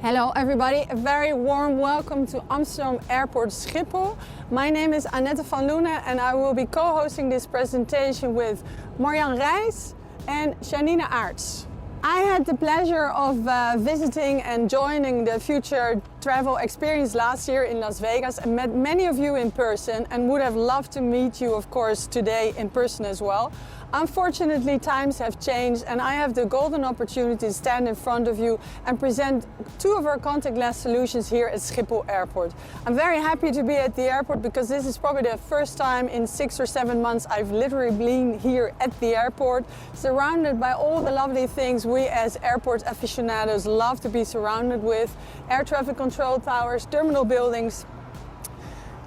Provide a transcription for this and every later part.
Hello everybody, a very warm welcome to Amsterdam Airport Schiphol. My name is Annette van Loenen and I will be co-hosting this presentation with Marjan Rijs and Jeanine Aarts. I had the pleasure of visiting and joining the Future Travel Experience last year in Las Vegas and met many of you in person and would have loved to meet you, of course, today in person as well. Unfortunately, times have changed and I have the golden opportunity to stand in front of you and present two of our contactless solutions here at Schiphol Airport. I'm very happy to be at the airport because this is probably the first time in 6 or 7 months I've literally been here at the airport, surrounded by all the lovely things we as airport aficionados love to be surrounded with. Air traffic control towers, terminal buildings,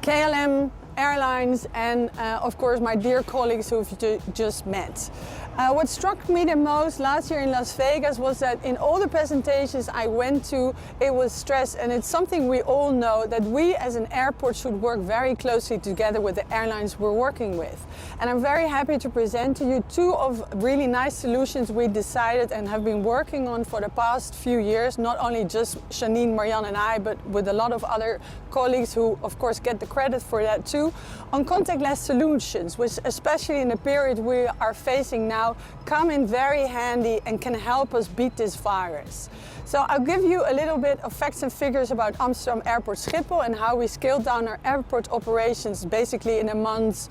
KLM, airlines and of course my dear colleagues who you've just met. What struck me the most last year in Las Vegas was that in all the presentations I went to, it was stressed, and it's something we all know, that we as an airport should work very closely together with the airlines we're working with. And I'm very happy to present to you two of really nice solutions we decided and have been working on for the past few years, not only just Jeanine, Marjan and I, but with a lot of other colleagues who of course get the credit for that too, on contactless solutions, which especially in the period we are facing now come in very handy and can help us beat this virus. So I'll give you a little bit of facts and figures about Amsterdam Airport Schiphol and how we scaled down our airport operations basically in the months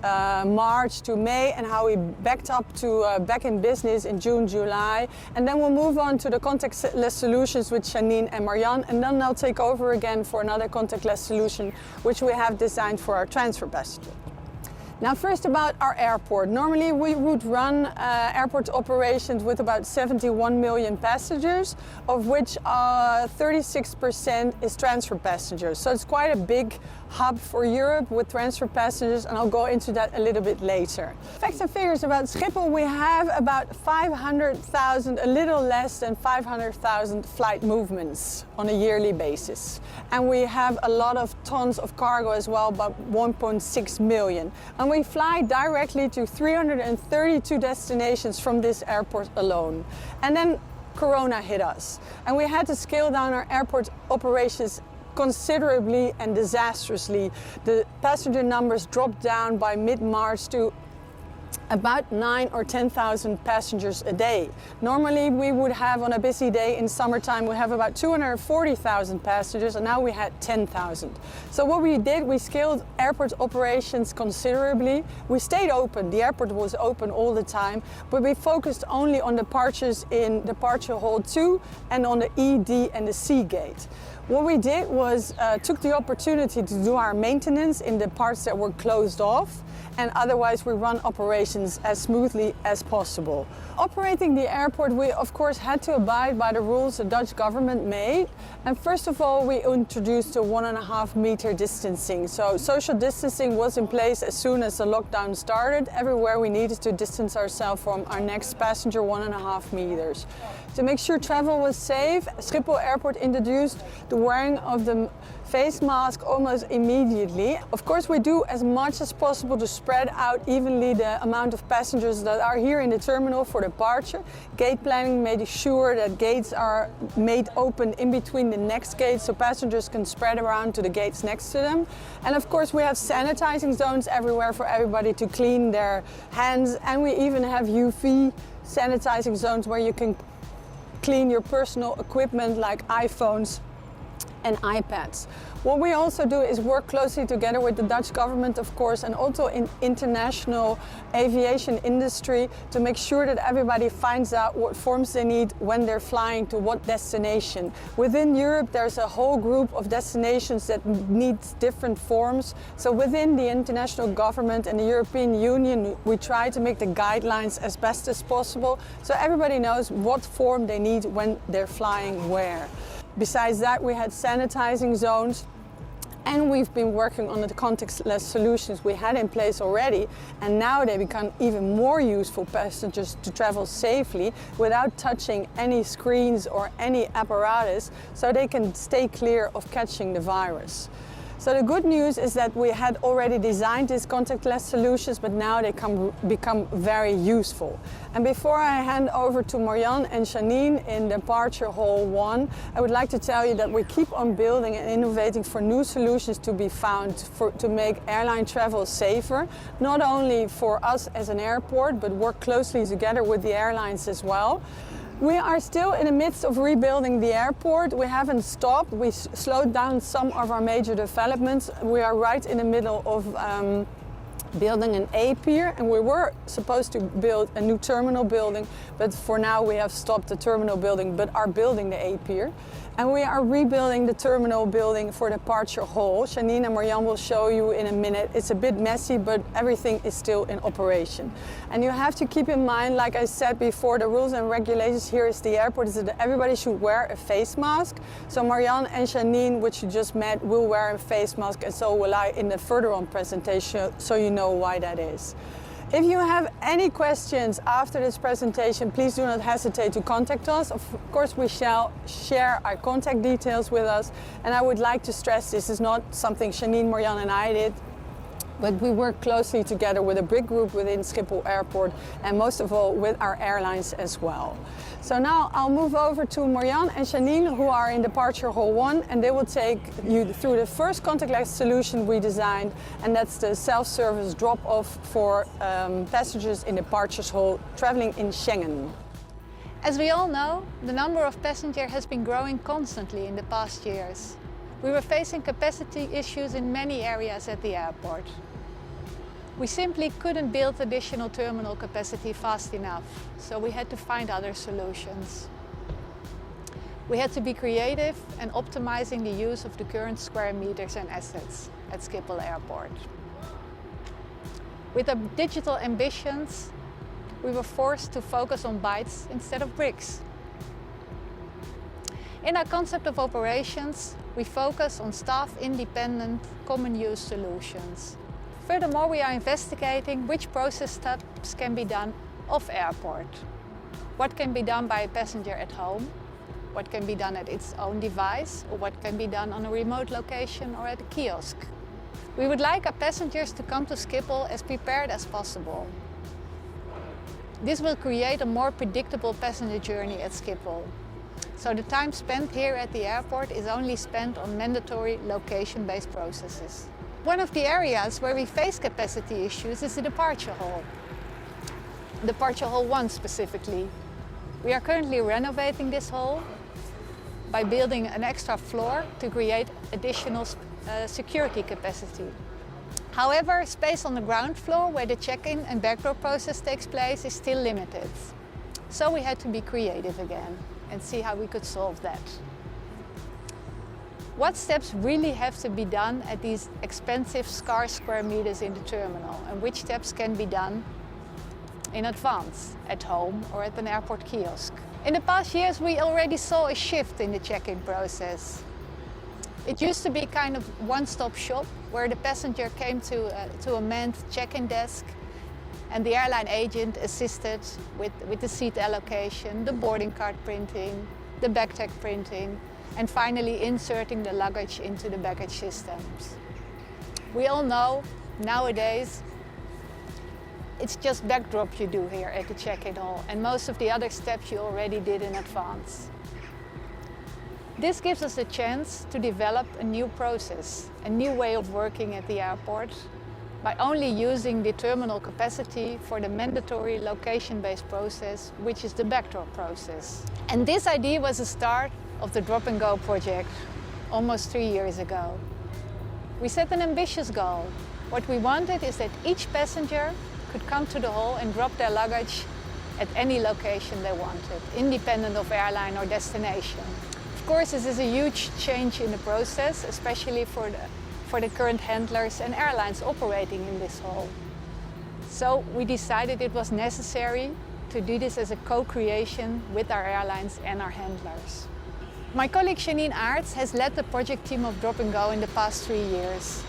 March to May, and how we backed up to back in business in June, July. And then we'll move on to the contactless solutions with Jeanine and Marjan, and then I'll take over again for another contactless solution which we have designed for our transfer passenger. Now first about our airport. Normally we would run airport operations with about 71 million passengers, of which 36% is transfer passengers. So it's quite a big hub for Europe with transfer passengers, and I'll go into that a little bit later. Facts and figures about Schiphol: we have about 500,000, a little less than 500,000 flight movements on a yearly basis. And we have a lot of tons of cargo as well, about 1.6 million. And we fly directly to 332 destinations from this airport alone. And then Corona hit us, and we had to scale down our airport operations considerably and disastrously. The passenger numbers dropped down by mid-March to about 9,000 or 10,000 passengers a day. Normally we would have, on a busy day in summertime, we have about 240,000 passengers, and now we had 10,000. So what we did, we scaled airport operations considerably. We stayed open, the airport was open all the time, but we focused only on departures in Departure Hall 2 and on the E, D and the C gate. What we did was took the opportunity to do our maintenance in the parts that were closed off, and otherwise we run operations as smoothly as possible. Operating the airport, we of course had to abide by the rules the Dutch government made. And first of all, we introduced a 1.5 meter distancing. So social distancing was in place as soon as the lockdown started. Everywhere we needed to distance ourselves from our next passenger 1.5 meters. To make sure travel was safe, Schiphol Airport introduced the wearing of the face mask almost immediately. Of course, we do as much as possible to spread out evenly the amount of passengers that are here in the terminal for departure. Gate planning made sure that gates are made open in between the next gates so passengers can spread around to the gates next to them. And of course, we have sanitizing zones everywhere for everybody to clean their hands, and we even have UV sanitizing zones where you can clean your personal equipment like iPhones and iPads. What we also do is work closely together with the Dutch government, of course, and also in international aviation industry to make sure that everybody finds out what forms they need when they're flying to what destination. Within Europe, there's a whole group of destinations that need different forms. So within the international government and the European Union, we try to make the guidelines as best as possible so everybody knows what form they need when they're flying where. Besides that, we had sanitizing zones, and we've been working on the contactless solutions we had in place already, and now they become even more useful for passengers to travel safely without touching any screens or any apparatus, so they can stay clear of catching the virus. So the good news is that we had already designed these contactless solutions, but now they become very useful. And before I hand over to Marjan and Jeanine in Departure Hall 1, I would like to tell you that we keep on building and innovating for new solutions to be found to make airline travel safer, not only for us as an airport, but work closely together with the airlines as well. We are still in the midst of rebuilding the airport. We haven't stopped. We slowed down some of our major developments. We are right in the middle of building an A pier, and we were supposed to build a new terminal building, but for now we have stopped the terminal building but are building the A pier. And we are rebuilding the terminal building for Departure Hall. Jeanine and Marjan will show you in a minute. It's a bit messy, but everything is still in operation. And you have to keep in mind, like I said before, the rules and regulations here is the airport is that everybody should wear a face mask. So Marjan and Jeanine, which you just met, will wear a face mask, and so will I in the further on presentation, so you know why that is. If you have any questions after this presentation, please do not hesitate to contact us. Of course, we shall share our contact details with us. And I would like to stress this is not something Jeanine, Marjan and I did, but we work closely together with a big group within Schiphol Airport and most of all with our airlines as well. So now I'll move over to Marjan and Jeanine, who are in Departure Hall 1, and they will take you through the first contactless solution we designed, and that's the self-service drop-off for passengers in Departures Hall traveling in Schengen. As we all know, the number of passengers has been growing constantly in the past years. We were facing capacity issues in many areas at the airport. We simply couldn't build additional terminal capacity fast enough, so we had to find other solutions. We had to be creative and optimizing the use of the current square meters and assets at Schiphol Airport. With our digital ambitions, we were forced to focus on bytes instead of bricks. In our concept of operations, we focus on staff-independent, common-use solutions. Furthermore, we are investigating which process steps can be done off-airport. What can be done by a passenger at home, what can be done at its own device, or what can be done on a remote location or at a kiosk. We would like our passengers to come to Schiphol as prepared as possible. This will create a more predictable passenger journey at Schiphol. So the time spent here at the airport is only spent on mandatory location-based processes. One of the areas where we face capacity issues is the Departure Hall. Departure Hall 1 specifically. We are currently renovating this hall by building an extra floor to create additional security capacity. However, space on the ground floor where the check-in and backdrop process takes place is still limited. So we had to be creative again and see how we could solve that. What steps really have to be done at these expensive, scarce square meters in the terminal, and which steps can be done in advance, at home or at an airport kiosk? In the past years, we already saw a shift in the check-in process. It used to be kind of one-stop shop where the passenger came to a manned check-in desk and the airline agent assisted with the seat allocation, the boarding card printing, the bag tag printing, and finally inserting the luggage into the baggage systems. We all know nowadays it's just backdrop you do here at the check-in hall, and most of the other steps you already did in advance. This gives us a chance to develop a new process, a new way of working at the airport, by only using the terminal capacity for the mandatory location-based process, which is the backdrop process. And this idea was the start of the Drop and Go project almost 3 years ago. We set an ambitious goal. What we wanted is that each passenger could come to the hall and drop their luggage at any location they wanted, independent of airline or destination. Of course, this is a huge change in the process, especially for the current handlers and airlines operating in this hall. So we decided it was necessary to do this as a co-creation with our airlines and our handlers. My colleague Jeanine Aarts has led the project team of Drop and Go in the past 3 years.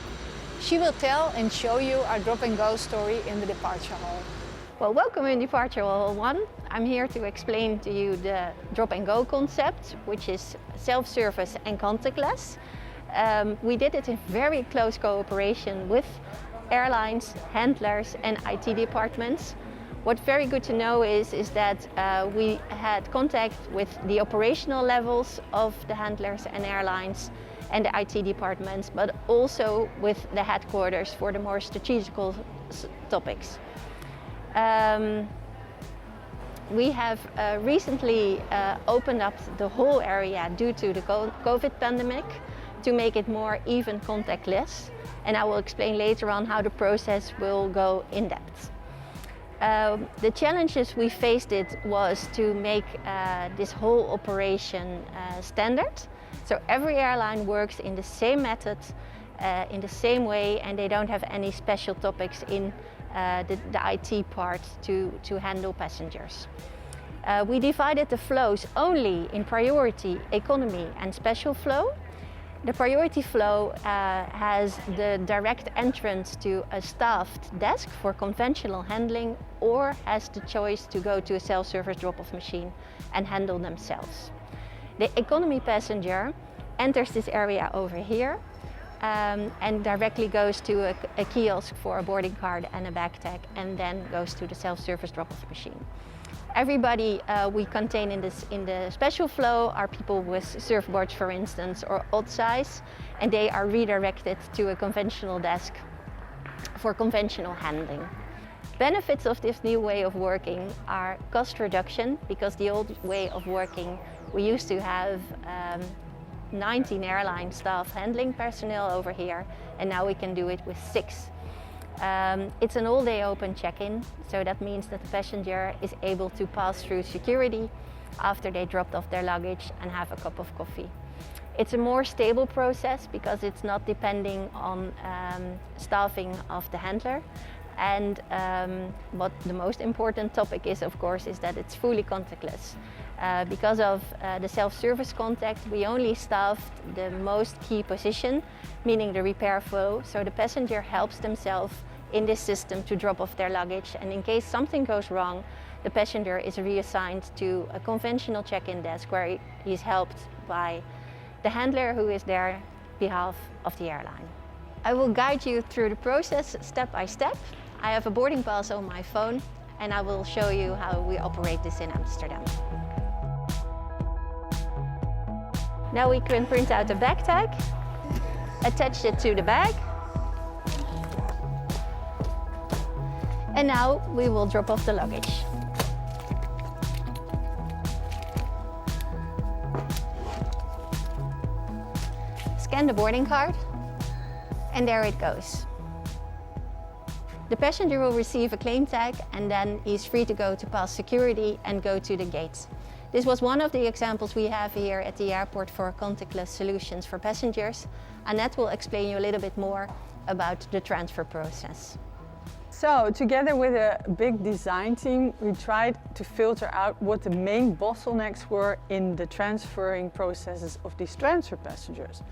She will tell and show you our Drop and Go story in the Departure Hall. Well, welcome in Departure Hall 1. I'm here to explain to you the Drop and Go concept, which is self-service and contactless. We did it in very close cooperation with airlines, handlers and IT departments. What's very good to know is that we had contact with the operational levels of the handlers and airlines and the IT departments, but also with the headquarters for the more strategical topics. We have recently opened up the whole area due to the COVID pandemic to make it more even contactless, and I will explain later on how the process will go in depth. The challenges we faced was to make this whole operation standard. So every airline works in the same method, in the same way, and they don't have any special topics in the IT part to handle passengers. We divided the flows only in priority, economy and special flow. The priority flow has the direct entrance to a staffed desk for conventional handling, or has the choice to go to a self-service drop-off machine and handle themselves. The economy passenger enters this area over here and directly goes to a kiosk for a boarding card and a bag tag, and then goes to the self-service drop-off machine. Everybody we contain in the special flow are people with surfboards, for instance, or odd size, and they are redirected to a conventional desk for conventional handling. Benefits of this new way of working are cost reduction, because the old way of working, we used to have 19 airline staff handling personnel over here, and now we can do it with 6. It's an all-day open check-in, so that means that the passenger is able to pass through security after they dropped off their luggage and have a cup of coffee. It's a more stable process because it's not depending on staffing of the handler. And what the most important topic is, of course, is that it's fully contactless. Because of the self-service contact, we only staffed the most key position, meaning the repair flow, so the passenger helps themselves in this system to drop off their luggage, and in case something goes wrong, the passenger is reassigned to a conventional check-in desk where he is helped by the handler who is there on behalf of the airline. I will guide you through the process step by step. I have a boarding pass on my phone, and I will show you how we operate this in Amsterdam. Now we can print out a bag tag, attach it to the bag, and now we will drop off the luggage. Scan the boarding card, and there it goes. The passenger will receive a claim tag, and then he's free to go to pass security and go to the gate. This was one of the examples we have here at the airport for contactless solutions for passengers. Annette will explain you a little bit more about the transfer process. So, together with a big design team, we tried to filter out what the main bottlenecks were in the transferring processes of these transfer passengers.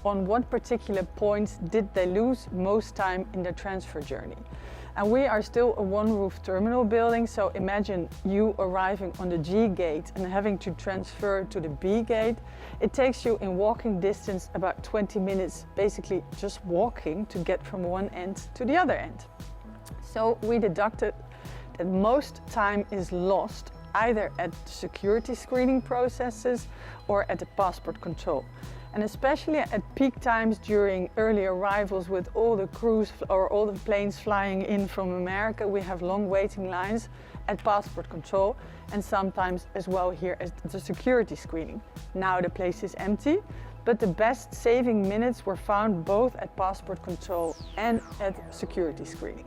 On what particular points did they lose most time in their transfer journey? And we are still a one-roof terminal building, so imagine you arriving on the G gate and having to transfer to the B gate. It takes you in walking distance about 20 minutes, basically just walking to get from one end to the other end. So we deducted that most time is lost either at the security screening processes or at the passport control. And especially at peak times during early arrivals with all the crews or all the planes flying in from America, we have long waiting lines at passport control and sometimes as well here at the security screening. Now the place is empty, but the best saving minutes were found both at passport control and at security screening.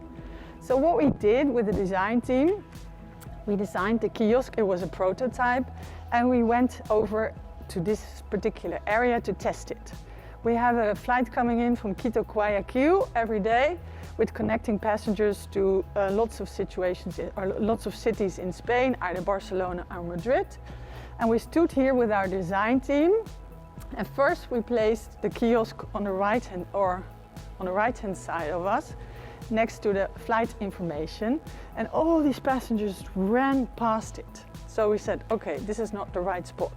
So what we did with the design team, we designed the kiosk, it was a prototype, and we went over to this particular area to test it. We have a flight coming in from Quito, Guayaquil every day with connecting passengers to lots of situations or lots of cities in Spain, either Barcelona or Madrid. And we stood here with our design team, and first we placed the kiosk on the right hand side of us, next to the flight information, and all these passengers ran past it. So we said, okay, this is not the right spot.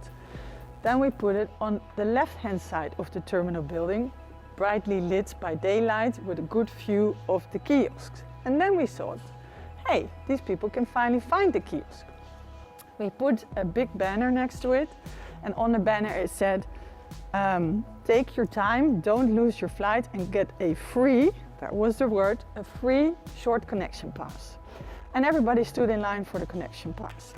Then we put it on the left-hand side of the terminal building, brightly lit by daylight with a good view of the kiosks. And then we thought, hey, these people can finally find the kiosk. We put a big banner next to it, and on the banner it said, take your time, don't lose your flight, and get a free, that was the word, a free short connection pass. And everybody stood in line for the connection pass.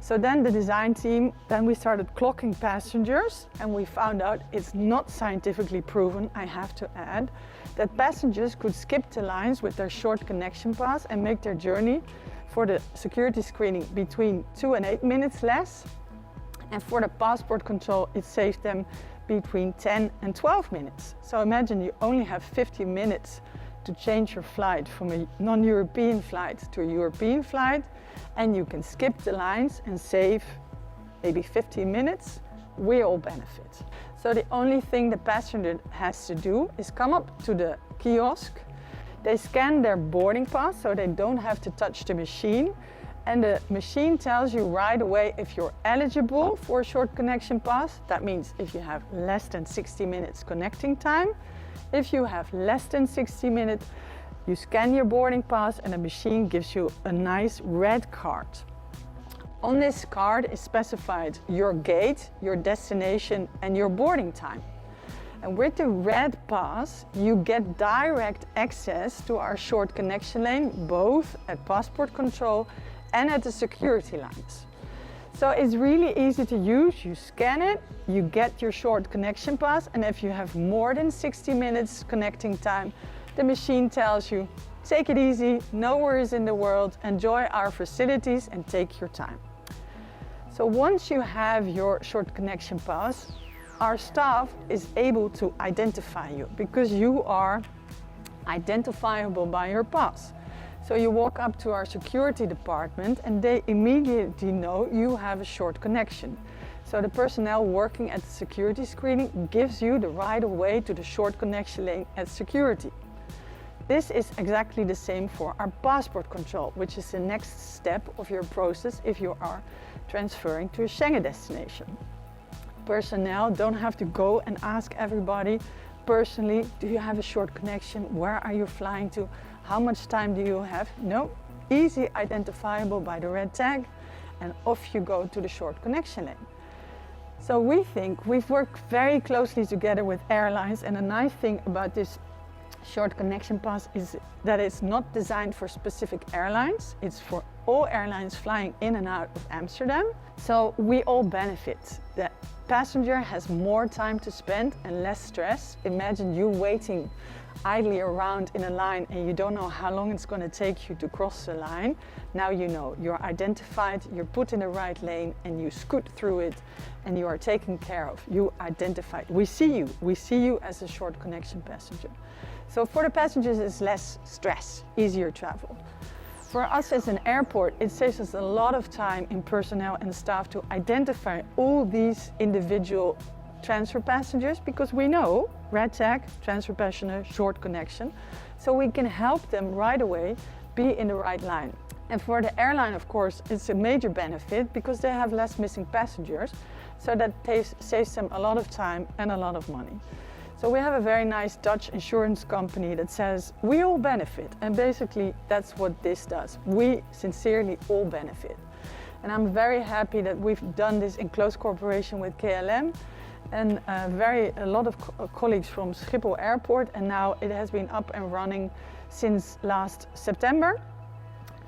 So then the design team, we started clocking passengers, and we found out it's not scientifically proven, I have to add, that passengers could skip the lines with their short connection pass and make their journey for the security screening between 2 and 8 minutes less. And for the passport control, it saved them between 10 and 12 minutes. So imagine you only have 50 minutes to change your flight from a non-European flight to a European flight, and you can skip the lines and save maybe 15 minutes. We all benefit. So the only thing the passenger has to do is come up to the kiosk. They scan their boarding pass so they don't have to touch the machine, and the machine tells you right away if you're eligible for a short connection pass. That means if you have less than 60 minutes connecting time. If you have less than 60 minutes, you scan your boarding pass and the machine gives you a nice red card. On this card is specified your gate, your destination, and your boarding time. And with the red pass, you get direct access to our short connection lane, both at passport control and at the security lines. So it's really easy to use. You scan it, you get your short connection pass, and if you have more than 60 minutes connecting time, the machine tells you, take it easy, no worries in the world, enjoy our facilities and take your time. So once you have your short connection pass, our staff is able to identify you because you are identifiable by your pass. So you walk up to our security department and they immediately know you have a short connection. So the personnel working at the security screening gives you the right of way to the short connection lane at security. This is exactly the same for our passport control, which is the next step of your process if you are transferring to a Schengen destination. Personnel don't have to go and ask everybody personally, do you have a short connection? Where are you flying to? How much time do you have? No, easy identifiable by the red tag, and off you go to the short connection lane. So we think we've worked very closely together with airlines, and a nice thing about this short connection pass is that it's not designed for specific airlines. It's for all airlines flying in and out of Amsterdam. So we all benefit. The passenger has more time to spend and less stress. Imagine you waiting idly around in a line and you don't know how long it's going to take you to cross the line. Now you know, you're identified, you're put in the right lane and you scoot through it and you are taken care of. You identified. We see you as a short connection passenger. So for the passengers it's less stress, easier travel. For us as an airport, it saves us a lot of time in personnel and staff to identify all these individual transfer passengers, because we know red tag, transfer passenger, short connection, so we can help them right away be in the right line. And for the airline, of course, it's a major benefit because they have less missing passengers, so that saves them a lot of time and a lot of money. So we have a very nice Dutch insurance company that says we all benefit, and basically that's what this does. We sincerely all benefit. And I'm very happy that we've done this in close cooperation with KLM and a lot of colleagues from Schiphol Airport, and now it has been up and running since last September.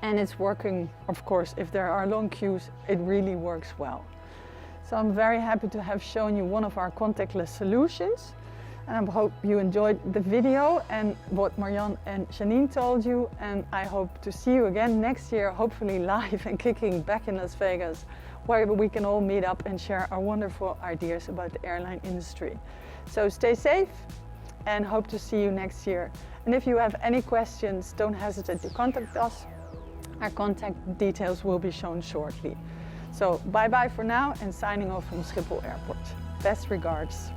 And it's working, of course, if there are long queues, it really works well. So I'm very happy to have shown you one of our contactless solutions. And I hope you enjoyed the video and what Marjan and Jeanine told you. And I hope to see you again next year, hopefully live and kicking back in Las Vegas, where we can all meet up and share our wonderful ideas about the airline industry. So stay safe and hope to see you next year. And if you have any questions, don't hesitate to contact us. Our contact details will be shown shortly. So bye-bye for now and signing off from Schiphol Airport. Best regards.